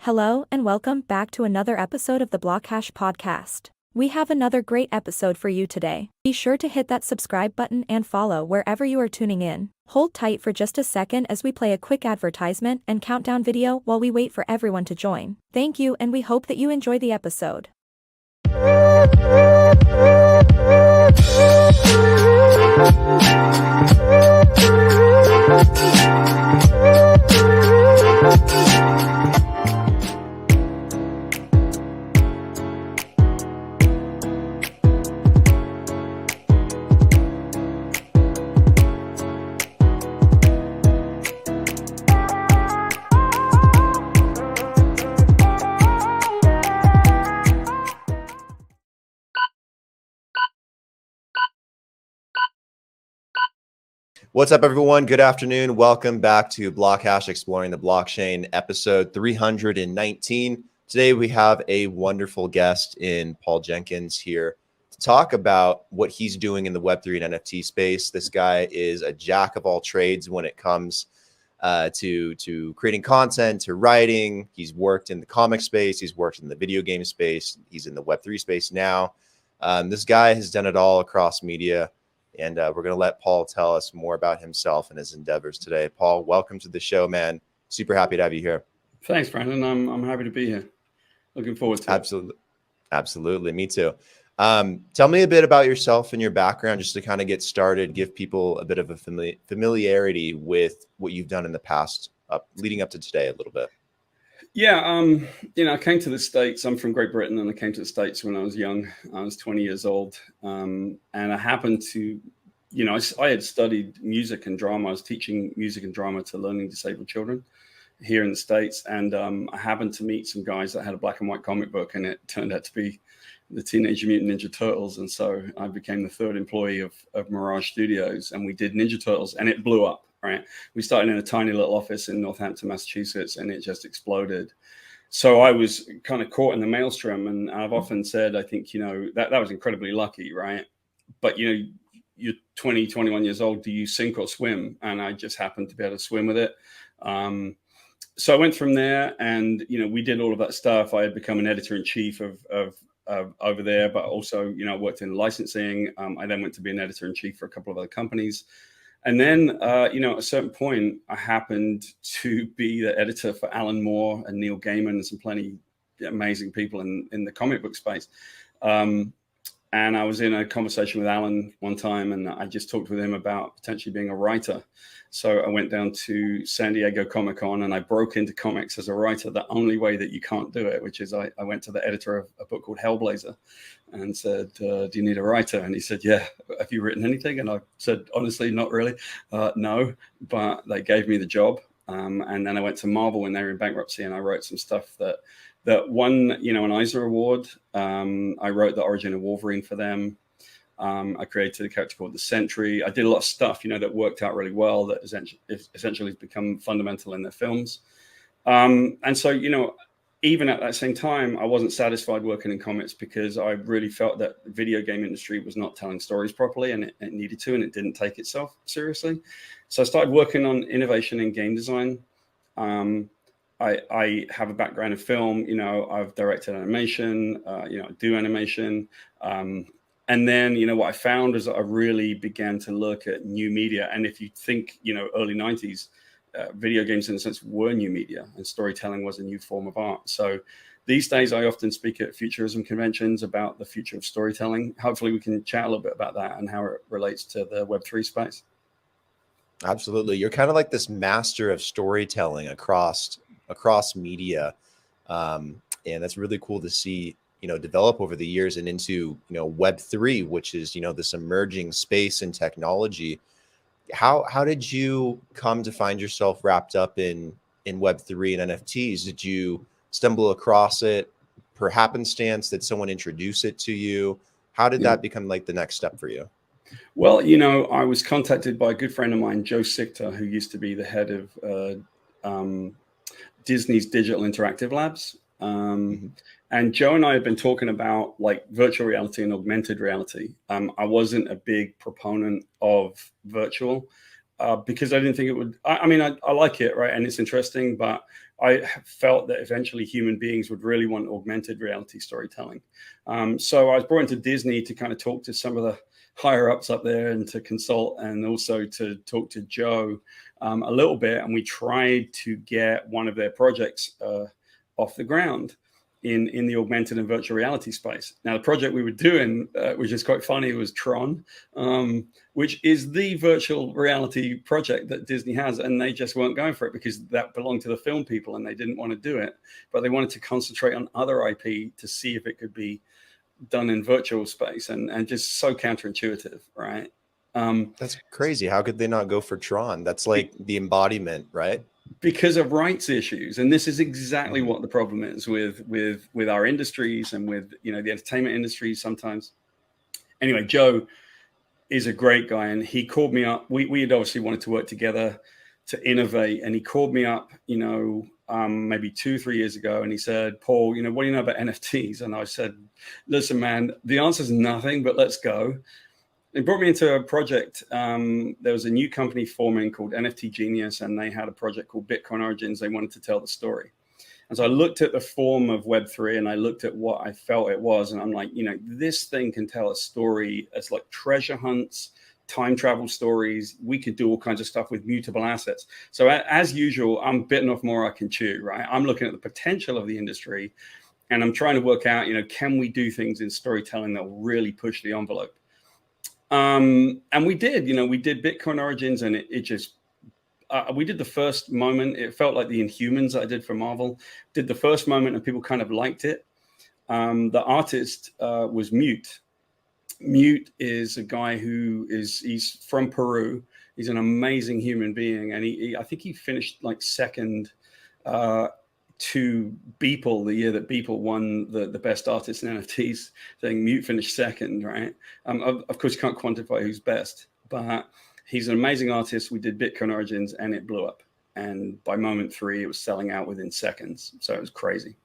Hello and welcome back to another episode of the BlockHash Podcast. We have another great episode for you today. Be sure to hit that subscribe button and follow wherever you are tuning in. Hold tight for just a second as we play a quick advertisement and countdown video while we wait for everyone to join. Thank you, and we hope that you enjoy the episode. What's up, everyone? Good afternoon. Welcome back to BlockHash Exploring the Blockchain, episode 319. Today, we have a wonderful guest in Paul Jenkins here to talk about what he's doing in the Web3 and NFT space. This guy is a jack of all trades when it comes to creating content, to writing. He's worked in the comic space. He's worked in the video game space. He's in the Web3 space now. This guy has done it all across media. And we're going to let Paul tell us more about himself and his endeavors today. Paul, welcome to the show, man. Super happy to have you here. Thanks, Brandon. I'm happy to be here. Looking forward to it. Absolutely. Me too. Tell me a bit about yourself and your background just to kind of get started, give people a bit of a familiarity with what you've done in the past, leading up to today a little bit. Yeah, I came to the States. I'm from Great Britain, and I came to the States when I was young. I was 20 years old, and I happened to, I had studied music and drama. I was teaching music and drama to learning disabled children here in the States, and I happened to meet some guys that had a black and white comic book, and it turned out to be the Teenage Mutant Ninja Turtles, and so I became the third employee of Mirage Studios, and we did Ninja Turtles, and it blew up. Right. We started in a tiny little office in Northampton, Massachusetts, and it just exploded. So I was kind of caught in the maelstrom. And I've often said, I think, that was incredibly lucky. Right. But, you're 20, 21 years old. Do you sink or swim? And I just happened to be able to swim with it. So I went from there and, we did all of that stuff. I had become an editor in chief of over there, but also, worked in licensing. I then went to be an editor in chief for a couple of other companies. And then, at a certain point, I happened to be the editor for Alan Moore and Neil Gaiman and some plenty amazing people in the comic book space. And I was in a conversation with Alan one time, and I just talked with him about potentially being a writer. So I went down to San Diego Comic-Con, and I broke into comics as a writer the only way that you can't do it, which is I went to the editor of a book called Hellblazer and said, do you need a writer? And he said, yeah. Have you written anything? And I said, honestly, not really. No, but they gave me the job. And then I went to Marvel when they were in bankruptcy, and I wrote some stuff that won, an Eisner Award. I wrote the origin of Wolverine for them. I created a character called the Sentry. I did a lot of stuff, that worked out really well, that essentially has become fundamental in their films. And so, even at that same time, I wasn't satisfied working in comics because I really felt that the video game industry was not telling stories properly, and it needed to, and it didn't take itself seriously. So I started working on innovation in game design. I have a background in film. I've directed animation. I do animation. And then, what I found is that I really began to look at new media. And if you think, early 90s, video games in a sense were new media, and storytelling was a new form of art. So these days I often speak at futurism conventions about the future of storytelling. Hopefully we can chat a little bit about that and how it relates to the Web3 space. Absolutely. You're kind of like this master of storytelling across media. And that's really cool to see, develop over the years and into, Web3, which is, this emerging space and technology. How did you come to find yourself wrapped up in Web3 and NFTs? Did you stumble across it per happenstance? Did someone introduce it to you? How did that become like the next step for you? Well, I was contacted by a good friend of mine, Joe Sichter, who used to be the head of Disney's Digital Interactive Labs. And Joe and I have been talking about like virtual reality and augmented reality. I wasn't a big proponent of virtual because I didn't think it would. I like it, right? And it's interesting, but I felt that eventually human beings would really want augmented reality storytelling. So I was brought into Disney to kind of talk to some of the higher ups up there and to consult, and also to talk to Joe a little bit. And we tried to get one of their projects off the ground in the augmented and virtual reality space. Now, the project we were doing, which is quite funny, was Tron, which is the virtual reality project that Disney has. And they just weren't going for it because that belonged to the film people and they didn't want to do it. But they wanted to concentrate on other IP to see if it could be done in virtual space, and just so counterintuitive, right? That's crazy. How could they not go for Tron? That's like the embodiment, right? Because of rights issues. And this is exactly what the problem is with our industries and with, the entertainment industry sometimes. Anyway, Joe is a great guy, and he called me up. We had obviously wanted to work together to innovate, and he called me up, maybe 2-3 years ago, and he said, Paul, what do you know about NFTs? And I said, listen, man, the answer is nothing, but let's go. It brought me into a project. There was a new company forming called NFT Genius, and they had a project called Bitcoin Origins. They wanted to tell the story. And so I looked at the form of Web3, and I looked at what I felt it was. And I'm like, this thing can tell a story as like treasure hunts, time travel stories. We could do all kinds of stuff with mutable assets. So as usual, I'm bitten off more I can chew, right? I'm looking at the potential of the industry, and I'm trying to work out, can we do things in storytelling that will really push the envelope? And we did, we did Bitcoin Origins, and it just, we did the first moment. It felt like the Inhumans that I did for Marvel. Did the first moment, and people kind of liked it. The artist was Mute. Mute is a guy he's from Peru. He's an amazing human being, and I think he finished like second to Beeple the year that Beeple won the best artist in NFTs thing. Mute finished second, right? Of course, you can't quantify who's best, but he's an amazing artist. We did Bitcoin Origins, and it blew up. And by moment 3, it was selling out within seconds. So it was crazy.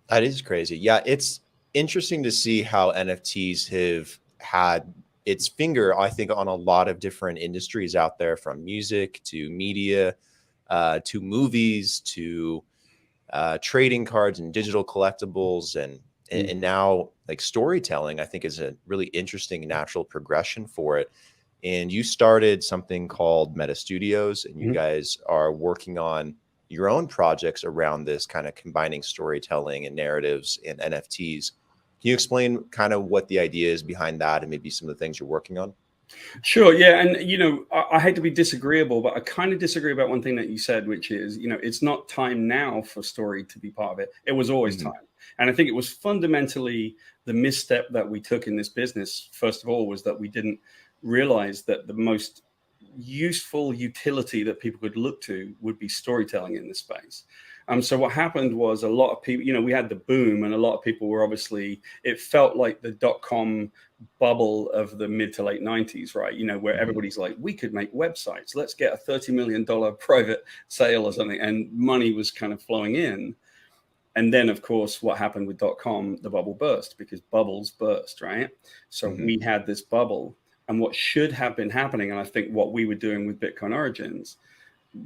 That is crazy. Yeah, it's interesting to see how NFTs have had its finger, I think, on a lot of different industries out there, from music to media to movies to trading cards and digital collectibles, and now like storytelling, I think, is a really interesting natural progression for it. And you started something called Meta Studios, and you guys are working on your own projects around this, kind of combining storytelling and narratives and NFTs. Can you explain kind of what the idea is behind that and maybe some of the things you're working on? Sure. Yeah. And, I hate to be disagreeable, but I kind of disagree about one thing that you said, which is, it's not time now for story to be part of it. It was always time. And I think it was fundamentally the misstep that we took in this business. First of all, was that we didn't realize that the most useful utility that people could look to would be storytelling in this space. So what happened was a lot of people, we had the boom, and a lot of people were obviously, it felt like the .com bubble of the mid to late 90s, right? Where everybody's like, we could make websites. Let's get a $30 million private sale or something. And money was kind of flowing in. And then, of course, what happened with .com, the bubble burst, because bubbles burst, right? So we had this bubble. And what should have been happening, and I think what we were doing with Bitcoin Origins,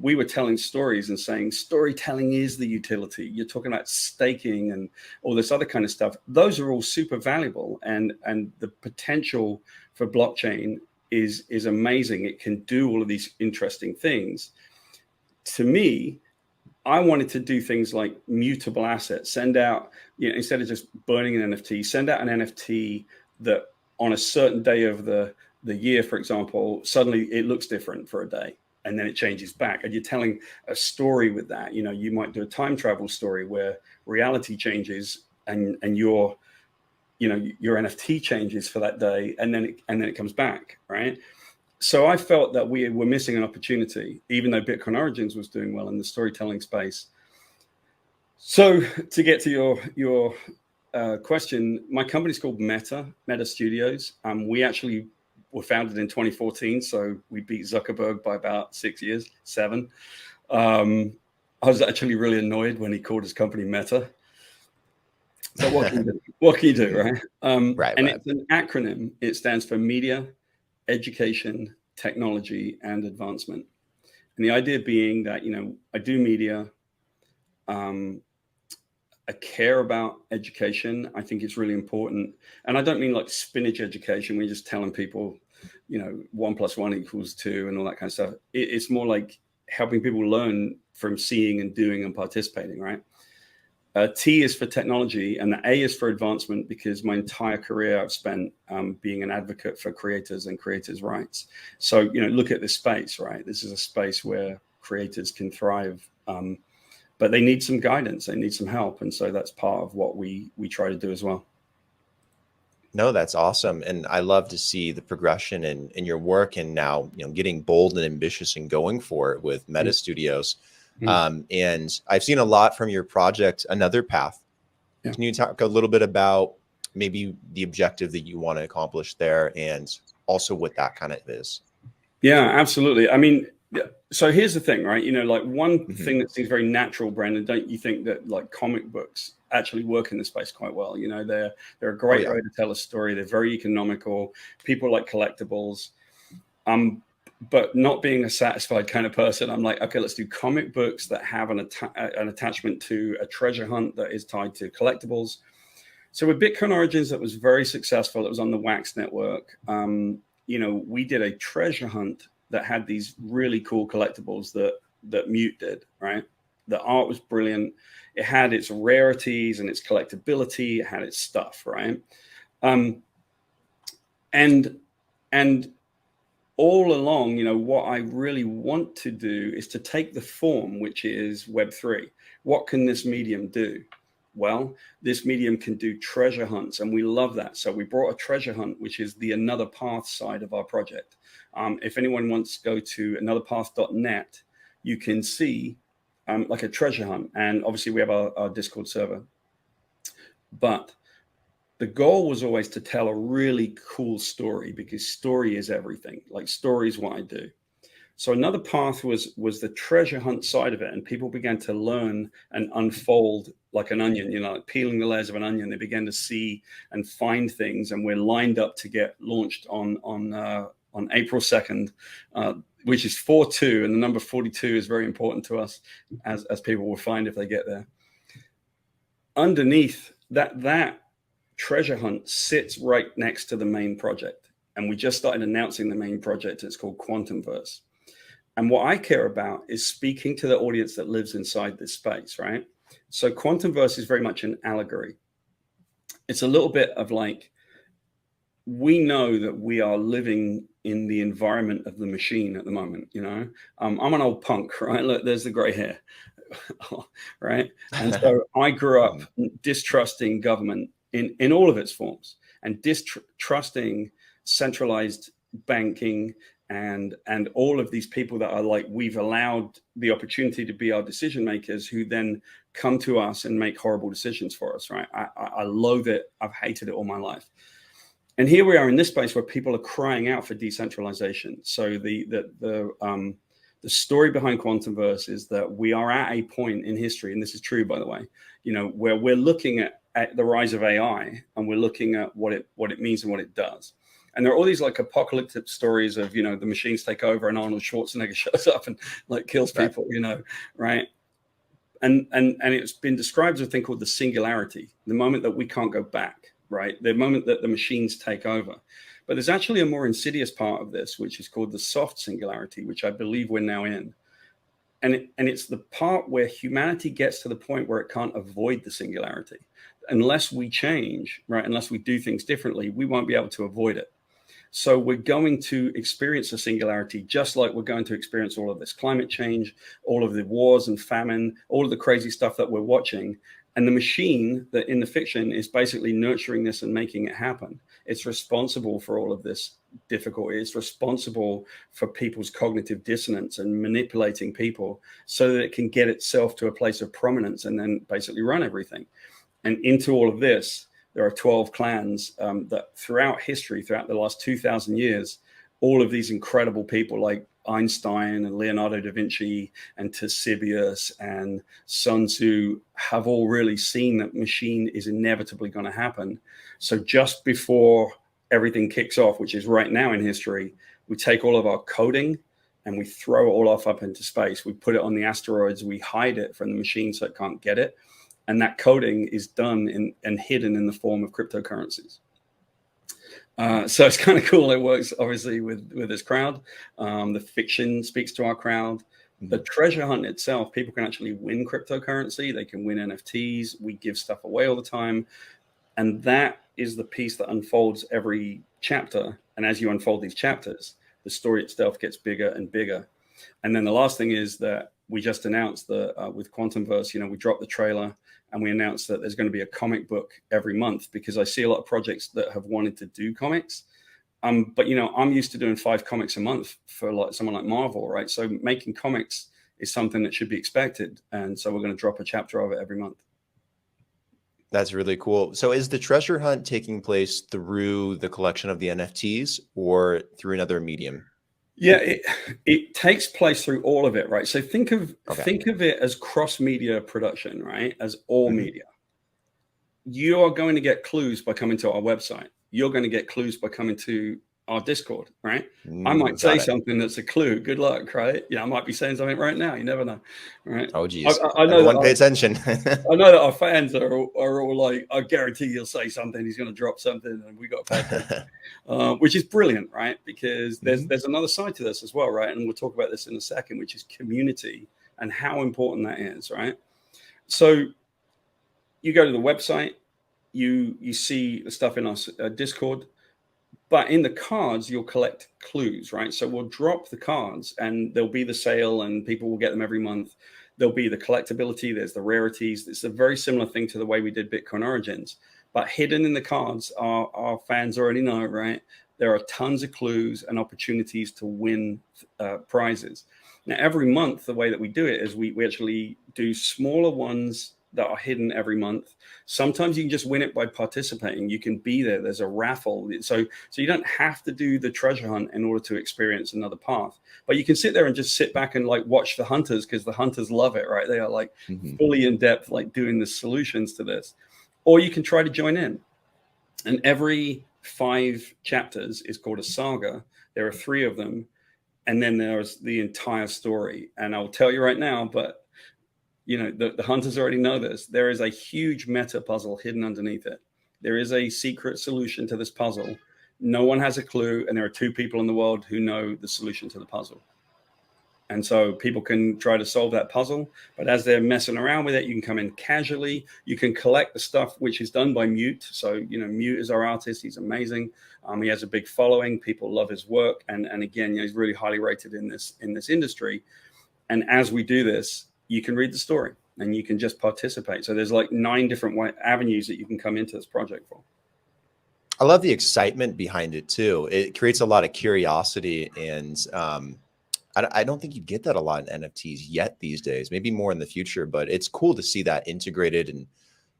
we were telling stories and saying storytelling is the utility. You're talking about staking and all this other kind of stuff. Those are all super valuable, and the potential for blockchain is amazing. It can do all of these interesting things. To me, I wanted to do things like mutable assets, send out, instead of just burning an NFT, send out an NFT that on a certain day of the year, for example, suddenly it looks different for a day, and then it changes back. And you're telling a story with that. You might do a time travel story where reality changes and your NFT changes for that day, and then it comes back, right? So I felt that we were missing an opportunity, even though Bitcoin Origins was doing well in the storytelling space. So to get to your question, my company's called Meta Studios. We actually were founded in 2014, so we beat Zuckerberg by about 6 years, 7. I was actually really annoyed when he called his company Meta. So what can you do? What can you do, right? It's an acronym. It stands for Media, Education, Technology, and Advancement. And the idea being that, I do media, I care about education. I think it's really important. And I don't mean like spinach education. We're just telling people, 1 + 1 = 2 and all that kind of stuff. It's more like helping people learn from seeing and doing and participating, right? T is for technology, and the A is for advancement, because my entire career I've spent being an advocate for creators and creators' rights. So, look at this space, right? This is a space where creators can thrive, but they need some guidance, they need some help. And so that's part of what we try to do as well. No, that's awesome. And I love to see the progression in your work, and now, getting bold and ambitious and going for it with Meta Studios. And I've seen a lot from your project, Another Path. Yeah. Can you talk a little bit about maybe the objective that you want to accomplish there, and also what that kind of is? Yeah, absolutely. I mean, so here's the thing, right? Like one thing that seems very natural, Brandon, don't you think that like comic books actually work in this space quite well? They're a great way to tell a story. They're very economical. People like collectibles. But not being a satisfied kind of person, I'm like, okay, let's do comic books that have an attachment to a treasure hunt that is tied to collectibles. So with Bitcoin Origins, that was very successful. It was on the Wax network. We did a treasure hunt that had these really cool collectibles that Mute did, right? The art was brilliant. It had its rarities and its collectability. It had its stuff, right? And all along, what I really want to do is to take the form, which is Web3. What can this medium do? Well, this medium can do treasure hunts, and we love that. So we brought a treasure hunt, which is the Another Path side of our project. If anyone wants to go to anotherpath.net, you can see like a treasure hunt. And obviously we have our Discord server. But the goal was always to tell a really cool story, because story is everything. Like, story is what I do. So Another Path was the treasure hunt side of it, and people began to learn and unfold like an onion, like peeling the layers of an onion. They began to see and find things, and we're lined up to get launched on April 2nd, which is 4/2, and the number 42 is very important to us, as people will find if they get there. Underneath that treasure hunt sits right next to the main project, and we just started announcing the main project. It's called Quantumverse. And what I care about is speaking to the audience that lives inside this space, right? So Quantumverse is very much an allegory. It's a little bit of like, we know that we are living in the environment of the machine at the moment. I'm an old punk, right? Look, there's the gray hair, right? And so I grew up distrusting government in all of its forms, and distrusting centralized banking and all of these people that are like, we've allowed the opportunity to be our decision makers, who then come to us and make horrible decisions for us, right? I loathe it. I've hated it all my life. And here we are in this space where people are crying out for decentralization. So the story behind Quantumverse is that we are at a point in history, and this is true, by the way, where we're looking at the rise of AI, and we're looking at what it means and what it does. And there are all these like apocalyptic stories of, the machines take over and Arnold Schwarzenegger shows up and like kills people, right? And it's been described as a thing called the singularity, the moment that we can't go back, right? The moment that the machines take over. But there's actually a more insidious part of this, which is called the soft singularity, which I believe we're now in. And it's the part where humanity gets to the point where it can't avoid the singularity. Unless we change, right? Unless we do things differently, we won't be able to avoid it. So we're going to experience a singularity, just like we're going to experience all of this climate change, all of the wars and famine, all of the crazy stuff that we're watching. And the machine that in the fiction is basically nurturing this and making it happen. It's responsible for all of this difficulty. It's responsible for people's cognitive dissonance and manipulating people so that it can get itself to a place of prominence and then basically run everything. And into all of this, there are 12 clans that throughout history, throughout the last 2,000 years, all of these incredible people like Einstein and Leonardo da Vinci and Ctesibius and Sun Tzu have all really seen that machine is inevitably going to happen. So just before everything kicks off, which is right now in history, we take all of our coding and we throw it all off up into space. We put it on the asteroids, we hide it from the machine so it can't get it. And that coding is done and hidden in the form of cryptocurrencies. So it's kind of cool. It works obviously with this crowd. The fiction speaks to our crowd. The treasure hunt itself, people can actually win cryptocurrency. They can win NFTs. We give stuff away all the time. And that is the piece that unfolds every chapter. And as you unfold these chapters, the story itself gets bigger and bigger. And then the last thing is that we just announced that with Quantumverse, we dropped the trailer and we announced that there's going to be a comic book every month, because I see a lot of projects that have wanted to do comics. But I'm used to doing 5 comics a month for like someone like Marvel, right? So making comics is something that should be expected. And so we're going to drop a chapter of it every month. That's really cool. So is the treasure hunt taking place through the collection of the NFTs or through another medium? Yeah, it takes place through all of it, right? So think of it as cross-media production, right? As all media. You are going to get clues by coming to our website. You're going to get clues by coming to our Discord, right? I might say something that's a clue. Good luck, right? Yeah, I might be saying something right now. You never know, right? Oh, geez. I know. Everyone pay attention. I know that our fans are all like, I guarantee you'll say something. He's going to drop something, and we got to pay attention, which is brilliant, right? Because there's another side to this as well, right? And we'll talk about this in a second, which is community and how important that is, right? So you go to the website, you see the stuff in our Discord. But in the cards, you'll collect clues, right? So we'll drop the cards and there'll be the sale and people will get them every month. There'll be the collectability. There's the rarities. It's a very similar thing to the way we did Bitcoin Origins. But hidden in the cards, our fans already know, right? There are tons of clues and opportunities to win prizes. Now, every month, the way that we do it is we actually do smaller ones that are hidden every month. Sometimes you can just win it by participating. You can be there. There's a raffle. So you don't have to do the treasure hunt in order to experience another path. But you can sit there and just sit back and like watch the hunters, because the hunters love it, right? They are like fully in depth, like doing the solutions to this. Or you can try to join in. And every 5 chapters is called a saga. There are 3 of them. And then there's the entire story. And I'll tell you right now, but the hunters already know this. There is a huge meta puzzle hidden underneath it. There is a secret solution to this puzzle. No one has a clue, and there are 2 people in the world who know the solution to the puzzle. And so people can try to solve that puzzle, but as they're messing around with it, you can come in casually. You can collect the stuff which is done by Mute. So, Mute is our artist. He's amazing. He has a big following. People love his work. And again, he's really highly rated in this industry. And as we do this, you can read the story and you can just participate. So there's like 9 different avenues that you can come into this project for. I love the excitement behind it too. It creates a lot of curiosity, and I don't think you get that a lot in NFTs yet these days, maybe more in the future, but it's cool to see that integrated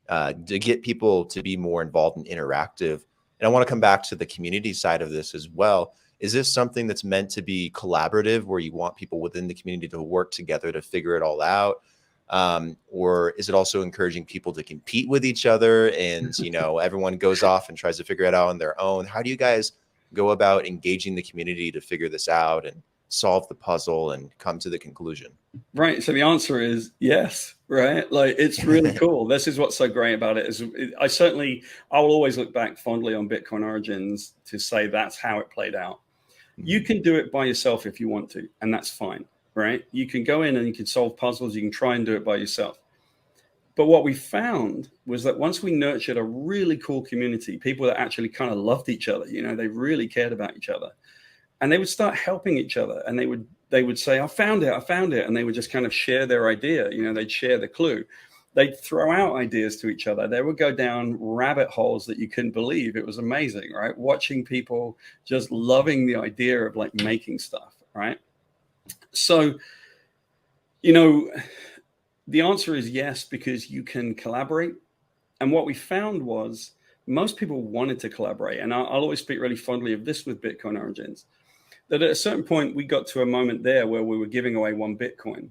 and to get people to be more involved and interactive. And I want to come back to the community side of this as well. Is this something that's meant to be collaborative, where you want people within the community to work together to figure it all out? Or is it also encouraging people to compete with each other and, everyone goes off and tries to figure it out on their own? How do you guys go about engaging the community to figure this out and solve the puzzle and come to the conclusion? Right. So the answer is yes, right? Like, it's really cool. This is what's so great about it. I will always look back fondly on Bitcoin Origins to say that's how it played out. You can do it by yourself if you want to, and that's fine, right? You can go in and you can solve puzzles. You can try and do it by yourself. But what we found was that once we nurtured a really cool community, people that actually kind of loved each other, they really cared about each other, and they would start helping each other, and they would say, I found it. And they would just kind of share their idea. They'd share the clue. They'd throw out ideas to each other. They would go down rabbit holes that you couldn't believe. It was amazing, right? Watching people just loving the idea of like making stuff, right? So, the answer is yes, because you can collaborate. And what we found was most people wanted to collaborate. And I'll always speak really fondly of this with Bitcoin Origins, that at a certain point, we got to a moment there where we were giving away 1 Bitcoin.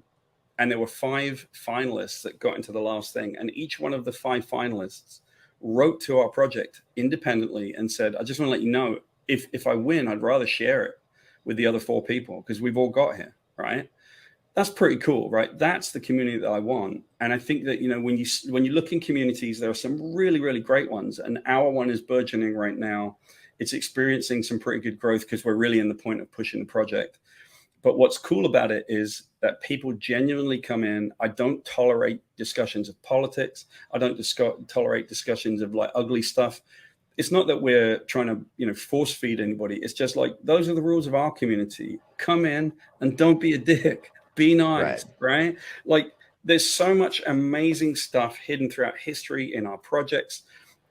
And there were 5 finalists that got into the last thing. And each one of the 5 finalists wrote to our project independently and said, I just want to let you know, if I win, I'd rather share it. with the other 4 people because we've all got here, right? That's pretty cool, right? That's the community that I want. And I think that, when you look in communities, there are some really, really great ones. And our one is burgeoning right now. It's experiencing some pretty good growth because we're really in the point of pushing the project. But what's cool about it is that people genuinely come in. I don't tolerate discussions of politics. I don't tolerate discussions of like ugly stuff. It's not that we're trying to, force feed anybody. It's just like, those are the rules of our community. Come in and don't be a dick. Be nice, right? Like, there's so much amazing stuff hidden throughout history in our projects.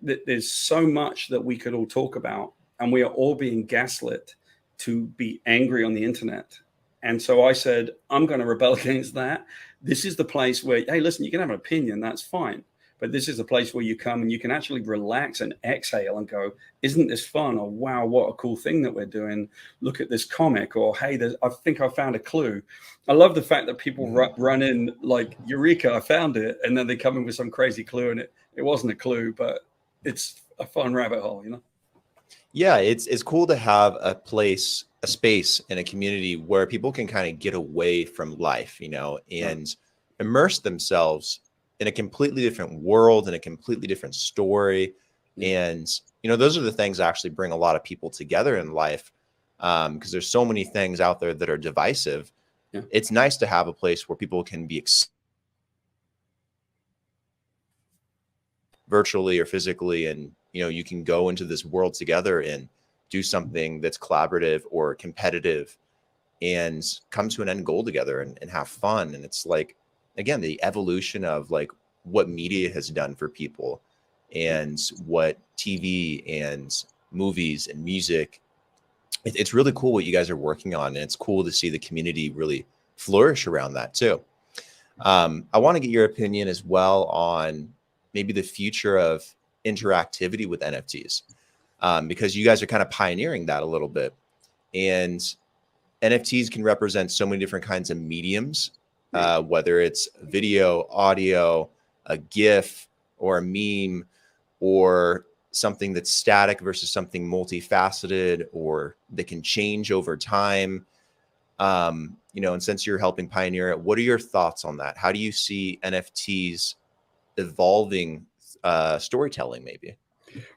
That there's so much that we could all talk about, and we are all being gaslit to be angry on the internet. And so I said, I'm going to rebel against that. This is the place where, hey, listen, you can have an opinion, that's fine. But this is a place where you come and you can actually relax and exhale and go, isn't this fun? Or wow, what a cool thing that we're doing. Look at this comic. Or hey, I think I found a clue. I love the fact that people run in like, eureka, I found it. And then they come in with some crazy clue, and it wasn't a clue, but it's a fun rabbit hole, Yeah, it's cool to have a space in a community where people can kind of get away from life, and immerse themselves in a completely different world, in a completely different story. And, those are the things that actually bring a lot of people together in life, because there's so many things out there that are divisive. Yeah. It's nice to have a place where people can be virtually or physically, and, you can go into this world together and do something that's collaborative or competitive and come to an end goal together and have fun. And it's like, again, the evolution of like what media has done for people and what TV and movies and music. It's really cool what you guys are working on. And it's cool to see the community really flourish around that too. I want to get your opinion as well on maybe the future of interactivity with NFTs, because you guys are kind of pioneering that a little bit. And NFTs can represent so many different kinds of mediums, whether it's video, audio, a GIF, or a meme, or something that's static versus something multifaceted, or that can change over time. And since you're helping pioneer it, what are your thoughts on that? How do you see NFTs evolving storytelling maybe?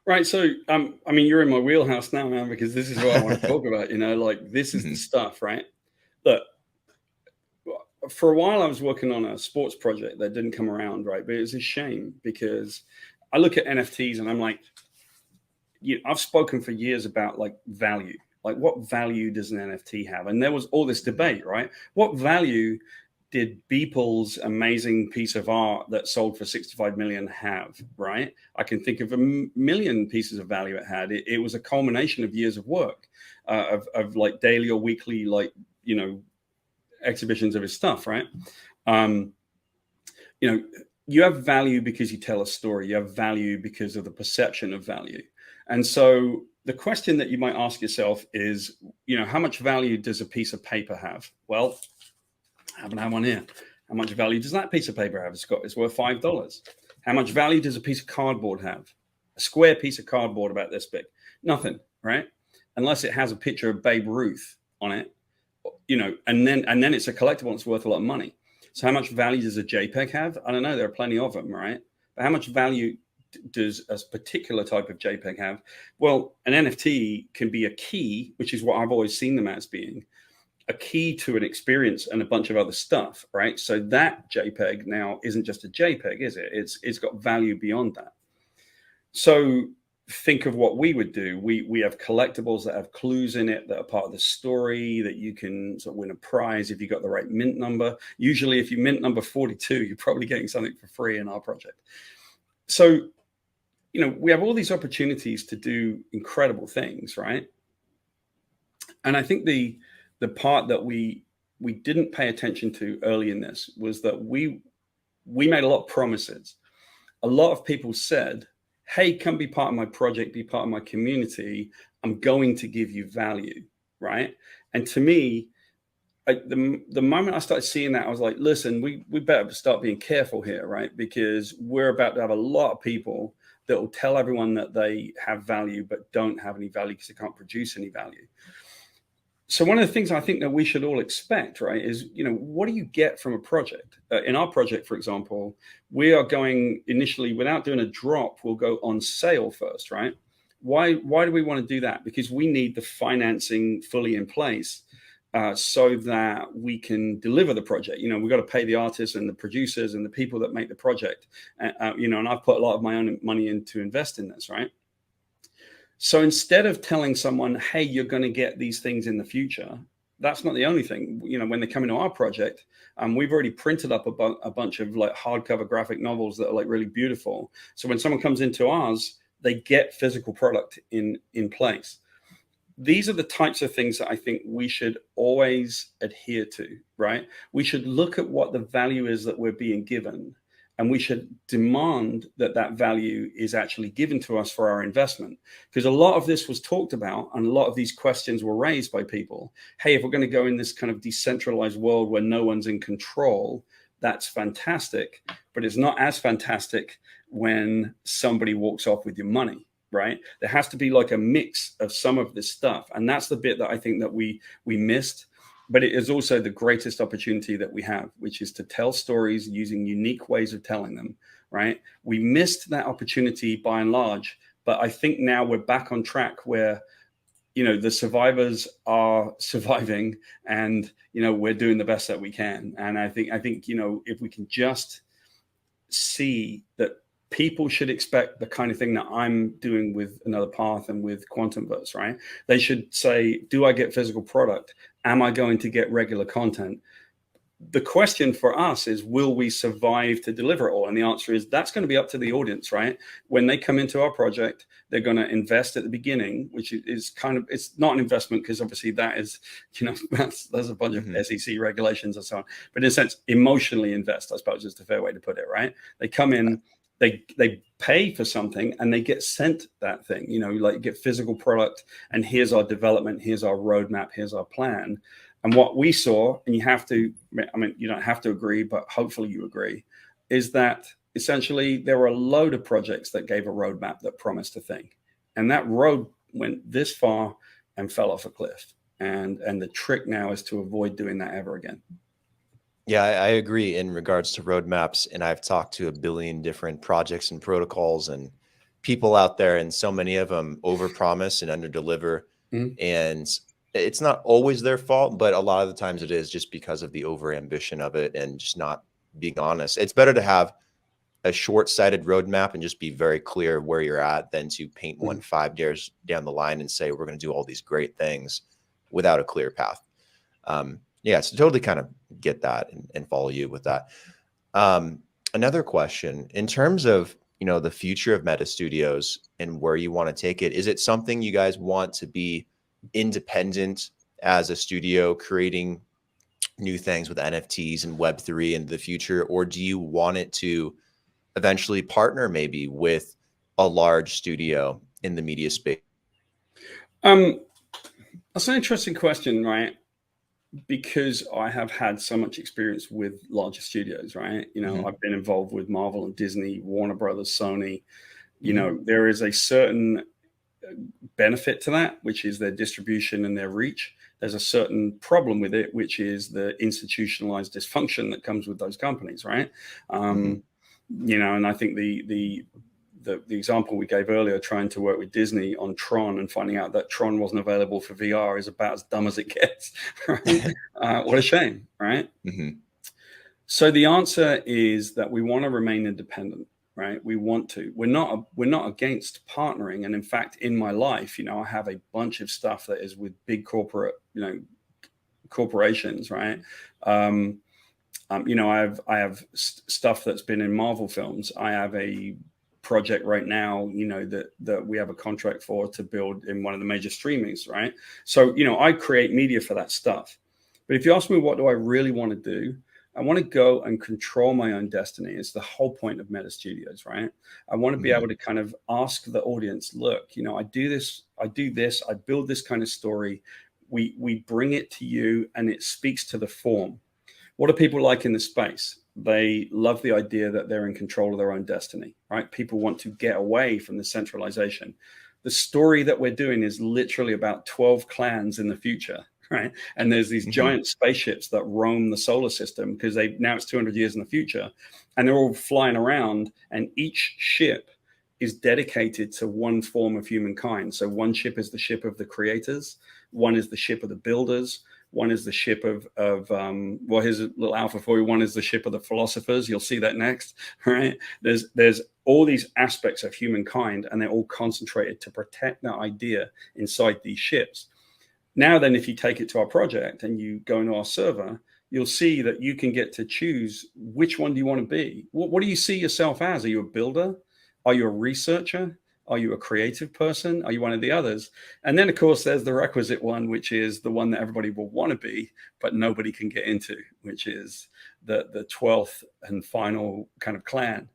Right. So, you're in my wheelhouse now, man, because this is what I want to talk about, like this is the stuff, right? Look, for a while I was working on a sports project that didn't come around, right? But it was a shame because I look at NFTs and I'm like, I've spoken for years about like value, like what value does an NFT have? And there was all this debate, right? What value did Beeple's amazing piece of art that sold for 65 million have, right? I can think of a million pieces of value it had. It was a culmination of years of work, of like daily or weekly, like, exhibitions of his stuff, right? You have value because you tell a story. You have value because of the perception of value. And so the question that you might ask yourself is, how much value does a piece of paper have? Well, I happen to have one here. How much value does that piece of paper have? It's worth $5. How much value does a piece of cardboard have? A square piece of cardboard about this big? Nothing, right? Unless it has a picture of Babe Ruth on it, and then it's a collectible and it's worth a lot of money. So how much value does a JPEG have? I don't know. There are plenty of them, right? But how much value does a particular type of JPEG have? Well, an NFT can be a key, which is what I've always seen them as being, a key to an experience and a bunch of other stuff, right? So that JPEG now isn't just a JPEG, is it? It's got value beyond that. So think of what we would do. We have collectibles that have clues in it that are part of the story, that you can sort of win a prize if you got the right mint number. Usually if you mint number 42, you're probably getting something for free in our project. So, we have all these opportunities to do incredible things, right? And I think the part that we didn't pay attention to early in this was that we made a lot of promises. A lot of people said, hey, come be part of my project, be part of my community. I'm going to give you value, right? And to me, the moment I started seeing that, I was like, listen, we better start being careful here, right? Because we're about to have a lot of people that will tell everyone that they have value, but don't have any value because they can't produce any value. So one of the things I think that we should all expect, right, is, what do you get from a project? In our project, for example, we are going initially, without doing a drop, we'll go on sale first, right? Why do we want to do that? Because we need the financing fully in place so that we can deliver the project. We've got to pay the artists and the producers and the people that make the project. And I've put a lot of my own money in to invest in this, right? So instead of telling someone, hey, you're going to get these things in the future, that's not the only thing. When they come into our project, we've already printed up a bunch of like hardcover graphic novels that are like really beautiful. So when someone comes into ours, they get physical product in place. These are the types of things that I think we should always adhere to, right? We should look at what the value is that we're being given, and we should demand that that value is actually given to us for our investment. Because a lot of this was talked about, and a lot of these questions were raised by people. Hey, if we're going to go in this kind of decentralized world where no one's in control, that's fantastic. But it's not as fantastic when somebody walks off with your money, right? There has to be like a mix of some of this stuff. And that's the bit that I think that we missed. But it is also the greatest opportunity that we have, which is to tell stories using unique ways of telling them, right? We missed that opportunity by and large, but I think now we're back on track where, the survivors are surviving, and, we're doing the best that we can. And I think, if we can just see that people should expect the kind of thing that I'm doing with Another Path and with Quantumverse, right? They should say, do I get physical product? Am I going to get regular content? The question for us is, will we survive to deliver it all? And the answer is, that's going to be up to the audience, right? When they come into our project, they're going to invest at the beginning, which is kind of, it's not an investment because obviously that is, there's a bunch of SEC regulations and so on. But in a sense, emotionally invest, I suppose is the fair way to put it, right? They come in, they pay for something and they get sent that thing, like get physical product, and here's our development, here's our roadmap, here's our plan. And what we saw, and you don't have to agree, but hopefully you agree, is that essentially there were a load of projects that gave a roadmap that promised a thing. And that road went this far and fell off a cliff. And the trick now is to avoid doing that ever again. Yeah, I agree in regards to roadmaps. And I've talked to a billion different projects and protocols and people out there, and so many of them overpromise and underdeliver. And it's not always their fault, but a lot of the times it is just because of the overambition of it and just not being honest. It's better to have a short-sighted roadmap and just be very clear where you're at than to paint one 5 years down the line and say, we're going to do all these great things without a clear path. Yeah, so totally kind of get that and follow you with that. Another question, in terms of, the future of Meta Studios and where you want to take it, is it something you guys want to be independent as a studio creating new things with NFTs and Web3 in the future? Or do you want it to eventually partner maybe with a large studio in the media space? That's an interesting question, right? Because I have had so much experience with larger studios, right? I've been involved with Marvel and Disney, Warner Brothers, Sony. There is a certain benefit to that, which is their distribution and their reach. There's a certain problem with it, which is the institutionalized dysfunction that comes with those companies, right? And I think the example we gave earlier, trying to work with Disney on Tron and finding out that Tron wasn't available for VR, is about as dumb as it gets, right? What a shame, right? So the answer is that we want to remain independent, right? We want to. We're not against partnering. And in fact, in my life, I have a bunch of stuff that is with big corporations, right? I have stuff that's been in Marvel films. I have a project right now, that we have a contract for to build in one of the major streamings, right? So, I create media for that stuff. But if you ask me, what do I really want to do? I want to go and control my own destiny. It's the whole point of Meta Studios, right? I want to be able to kind of ask the audience, look, I do this, I build this kind of story. We bring it to you and it speaks to the form. What do people like in the space? They love the idea that they're in control of their own destiny, right? People want to get away from the centralization. The story that we're doing is literally about 12 clans in the future, right? And there's these giant spaceships that roam the solar system because now it's 200 years in the future, and they're all flying around, and each ship is dedicated to one form of humankind. So one ship is the ship of the creators, one is the ship of the builders, one is the ship of well, here's a little alpha for you. One is the ship of the philosophers. You'll see that next, right? There's all these aspects of humankind, and they're all concentrated to protect that idea inside these ships. Now, then, if you take it to our project and you go into our server, you'll see that you can get to choose which one do you want to be. What do you see yourself as? Are you a builder? Are you a researcher? Are you a creative person? Are you one of the others? And then, of course, there's the requisite one, which is the one that everybody will want to be, but nobody can get into, which is the 12th and final kind of clan.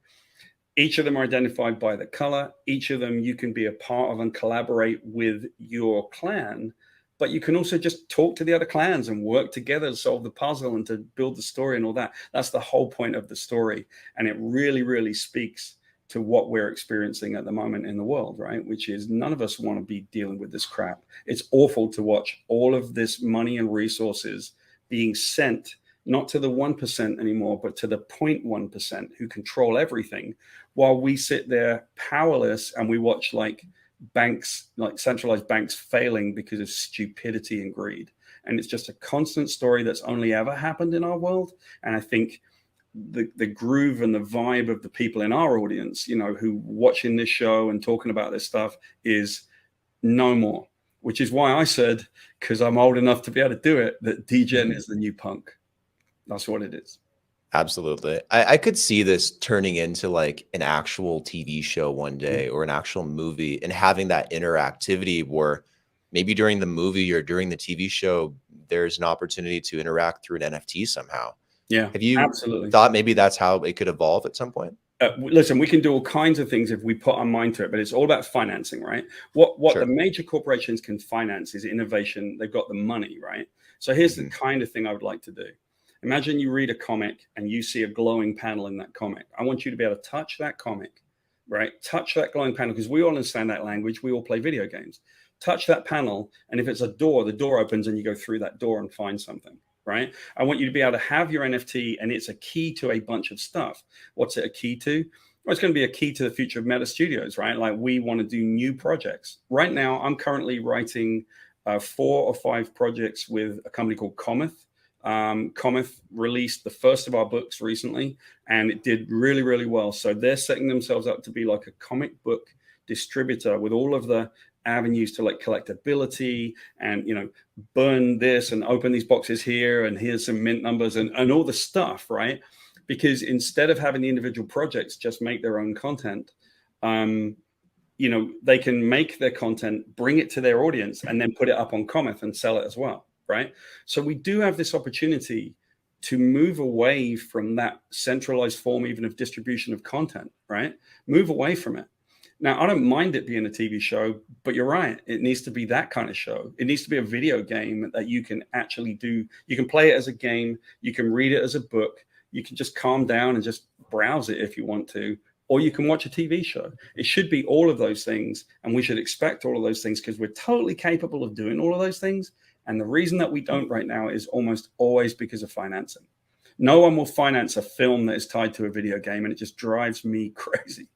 Each of them are identified by the color. Each of them you can be a part of and collaborate with your clan, but you can also just talk to the other clans and work together to solve the puzzle and to build the story and all that. That's the whole point of the story. And it really, really speaks to what we're experiencing at the moment in the world, right? Which is none of us want to be dealing with this crap. It's awful to watch all of this money and resources being sent, not to the 1% anymore, but to the 0.1% who control everything, while we sit there powerless and we watch like banks, like centralized banks failing because of stupidity and greed. And it's just a constant story that's only ever happened in our world. And I think the groove and the vibe of the people in our audience, you know, who watching this show and talking about this stuff is no more, which is why I said, because I'm old enough to be able to do it, that degen is the new punk. That's what it is. Absolutely. I could see this turning into like an actual TV show one day or an actual movie, and having that interactivity where maybe during the movie or during the TV show, there's an opportunity to interact through an NFT somehow. Yeah, have you absolutely thought maybe that's how it could evolve at some point? Listen, we can do all kinds of things if we put our mind to it, but it's all about financing, right? What Sure. The major corporations can finance is innovation. They've got the money, right? So here's the kind of thing I would like to do. Imagine you read a comic and you see a glowing panel in that comic. I want you to be able to touch that comic, right? Touch that glowing panel, because we all understand that language. We all play video games. Touch that panel, and if it's a door, the door opens and you go through that door and find something. Right? I want you to be able to have your NFT, and it's a key to a bunch of stuff. What's it a key to? Well, it's going to be a key to the future of Meta Studios, right? Like, we want to do new projects. Right now, I'm currently writing 4 or 5 projects with a company called Cometh. Cometh released the first of our books recently, and it did really, really well. So they're setting themselves up to be like a comic book distributor with all of the avenues to like collectability and, you know, burn this and open these boxes here, and here's some mint numbers and all the stuff, right? Because instead of having the individual projects just make their own content, you know, they can make their content, bring it to their audience, and then put it up on Cometh and sell it as well, right? So we do have this opportunity to move away from that centralized form, even of distribution of content, right? Move away from it. Now, I don't mind it being a TV show, but you're right. It needs to be that kind of show. It needs to be a video game that you can actually do. You can play it as a game. You can read it as a book. You can just calm down and just browse it if you want to, or you can watch a TV show. It should be all of those things, and we should expect all of those things because we're totally capable of doing all of those things. And the reason that we don't right now is almost always because of financing. No one will finance a film that is tied to a video game, and it just drives me crazy.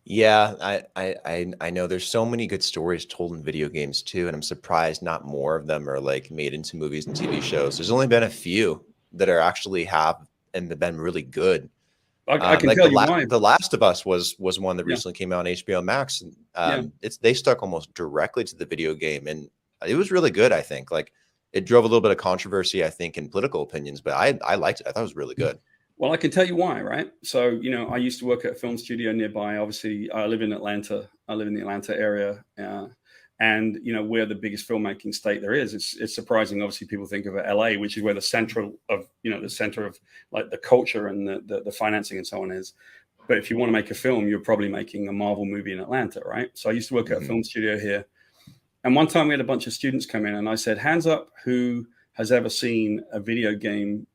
Yeah, I know there's so many good stories told in video games too, and I'm surprised not more of them are like made into movies and TV shows. There's only been a few that are actually have and have been really good. I can like tell you why. The Last of Us was one that Yeah. recently came out on HBO Max, and Yeah. they stuck almost directly to the video game, and it was really good. I think like it drove a little bit of controversy, I think, in political opinions, but I liked it. I thought it was really good. Well, I can tell you why, right? So, you know, I used to work at a film studio nearby. Obviously, I live in Atlanta. I live in the Atlanta area. And, you know, we're the biggest filmmaking state there is. It's surprising. Obviously, people think of LA, which is where the center of like the culture and the financing and so on is. But if you want to make a film, you're probably making a Marvel movie in Atlanta, right? So I used to work at a film studio here. And one time we had a bunch of students come in, and I said, hands up who has ever seen a video game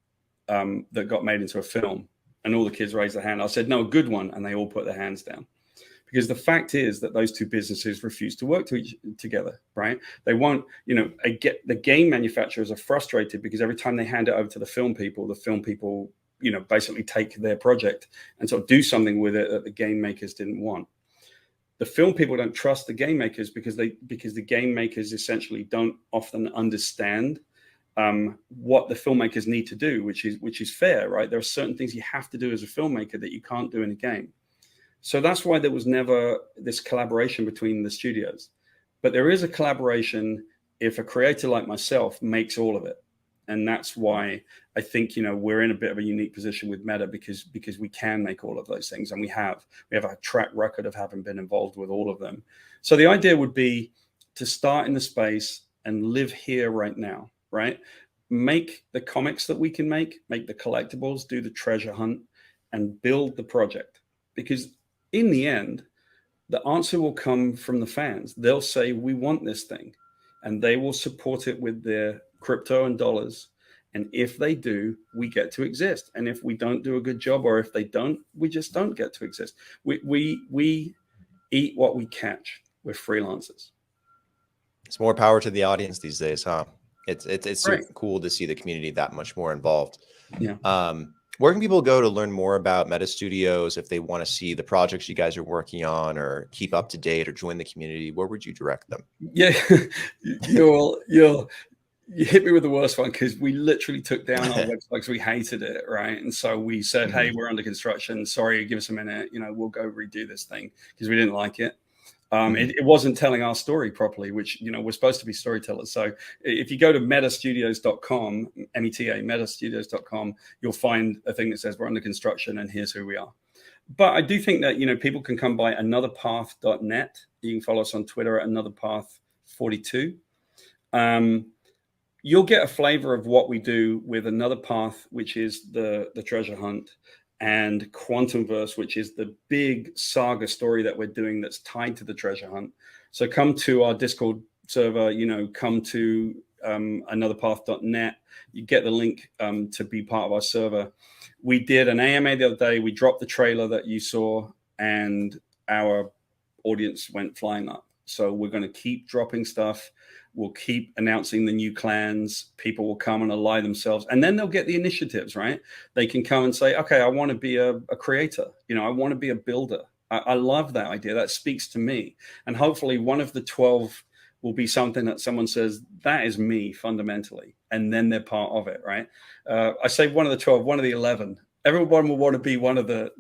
that got made into a film. And all the kids raised their hand. I said, no, a good one. And they all put their hands down. because the fact is that those two businesses refuse to work together, right? They won't, the game manufacturers are frustrated because every time they hand it over to the film people, basically take their project and sort of do something with it that the game makers didn't want. The film people don't trust the game makers because the game makers essentially don't often understand what the filmmakers need to do, which is fair, right? There are certain things you have to do as a filmmaker that you can't do in a game. So that's why there was never this collaboration between the studios. But there is a collaboration if a creator like myself makes all of it. And that's why I think, we're in a bit of a unique position with Meta because we can make all of those things. And we have a track record of having been involved with all of them. So the idea would be to start in the space and live here right now, right? Make the comics that we can make the collectibles, do the treasure hunt, and build the project. Because in the end, the answer will come from the fans. They'll say, we want this thing. And they will support it with their crypto and dollars. And if they do, we get to exist. And if we don't do a good job, or if they don't, we just don't get to exist. We eat what we catch. We're freelancers. It's more power to the audience these days, huh? It's super Right. cool to see the community that much more involved. Yeah. Where can people go to learn more about Meta Studios if they want to see the projects you guys are working on, or keep up to date, or join the community? Where would you direct them? Yeah, you hit me with the worst one, because we literally took down our website because we hated it, right? And so we said, hey, we're under construction. Sorry, give us a minute. We'll go redo this thing because we didn't like it. It wasn't telling our story properly, which, we're supposed to be storytellers. So if you go to metastudios.com, metastudios.com, you'll find a thing that says we're under construction and here's who we are. But I do think that, people can come by anotherpath.net. You can follow us on Twitter at anotherpath42. You'll get a flavor of what we do with Another Path, which is the treasure hunt, and Quantumverse, which is the big saga story that we're doing that's tied to the treasure hunt. So come to our Discord server, come to anotherpath.net. You get the link to be part of our server. We did an AMA the other day. We dropped the trailer that you saw, and our audience went flying up. So we're going to keep dropping stuff. We'll keep announcing the new clans. People will come and ally themselves, and then they'll get the initiatives, right? They can come and say, okay, I want to be a creator. I want to be a builder. I love that idea. That speaks to me. And hopefully one of the 12 will be something that someone says, that is me fundamentally. And then they're part of it, right? I say one of the 12, one of the 11. Everyone will want to be one of the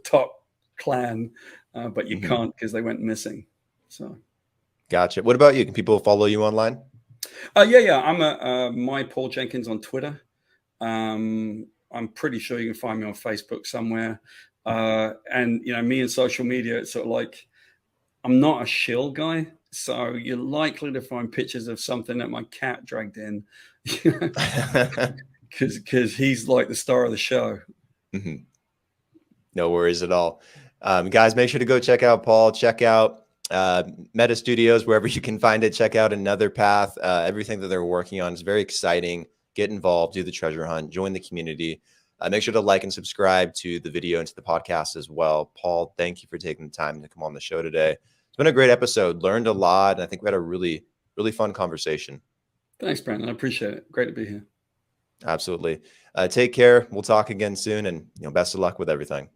top clan, but you can't because they went missing. So. Gotcha. What about you? Can people follow you online? Yeah. I'm my Paul Jenkins on Twitter. I'm pretty sure you can find me on Facebook somewhere. And me and social media, it's sort of like, I'm not a shill guy, so you're likely to find pictures of something that my cat dragged in, because he's like the star of the show. No worries at all. Guys, make sure to go check out Paul. Check out Meta Studios wherever you can find it. Check out Another Path. Everything that they're working on is very exciting. Get involved, do the treasure hunt, join the community. Make sure to like and subscribe to the video and to the podcast as well. Paul, thank you for taking the time to come on the show today. It's been a great episode. Learned a lot, and I think we had a really, really fun conversation. Thanks, Brandon. I appreciate it. Great to be here. Absolutely. Take care. We'll talk again soon, and best of luck with everything.